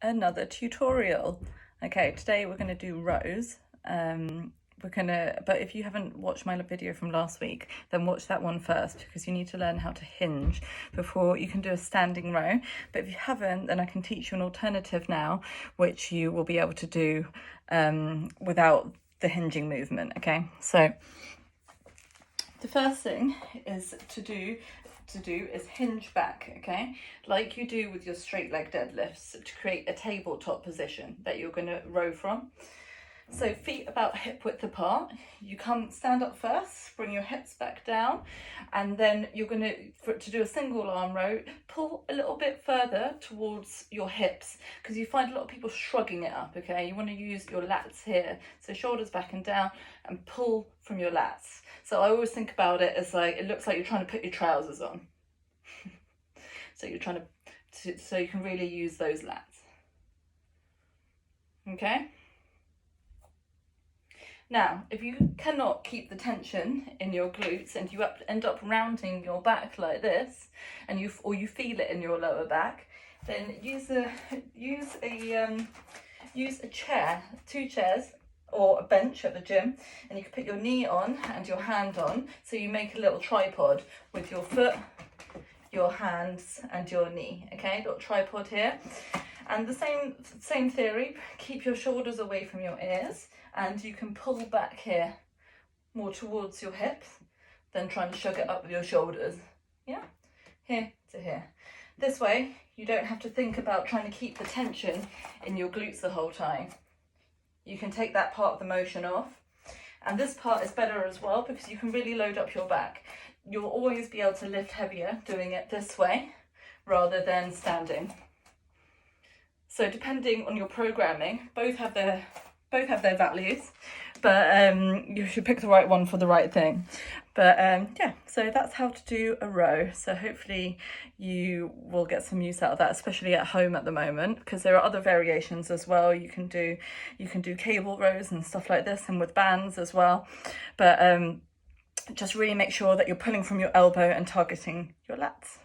another tutorial. Okay, today we're going to do rows. But if you haven't watched my video from last week, then watch that one first, because you need to learn how to hinge before you can do a standing row. But if you haven't, then I can teach you an alternative now, which you will be able to do without the hinging movement. Okay, so the first thing is to do is hinge back, okay, like you do with your straight leg deadlifts, to create a tabletop position that you're going to row from. So feet about hip width apart. You stand up first, bring your hips back down, and then you're going to do a single arm row, pull a little bit further towards your hips, because you find a lot of people shrugging it up. Okay, you want to use your lats here, so shoulders back and down, and pull from your lats. So I always think about it as like, it looks like you're trying to put your trousers on. So you're trying to so you can really use those lats. Okay. Now, if you cannot keep the tension in your glutes and you end up rounding your back like this, and you feel it in your lower back, then use a chair, 2 chairs, or a bench at the gym, and you can put your knee on and your hand on, so you make a little tripod with your foot, your hands, and your knee. Okay, little tripod here. And the same theory, keep your shoulders away from your ears, and you can pull back here more towards your hips than trying to shove it up with your shoulders. Yeah, here to here. This way you don't have to think about trying to keep the tension in your glutes the whole time. You can take that part of the motion off, and this part is better as well, because you can really load up your back. You'll always be able to lift heavier doing it this way rather than standing. So depending on your programming, both have their values, but you should pick the right one for the right thing. But yeah, so that's how to do a row. So hopefully you will get some use out of that, especially at home at the moment, because there are other variations as well. You can do cable rows and stuff like this, and with bands as well. But just really make sure that you're pulling from your elbow and targeting your lats.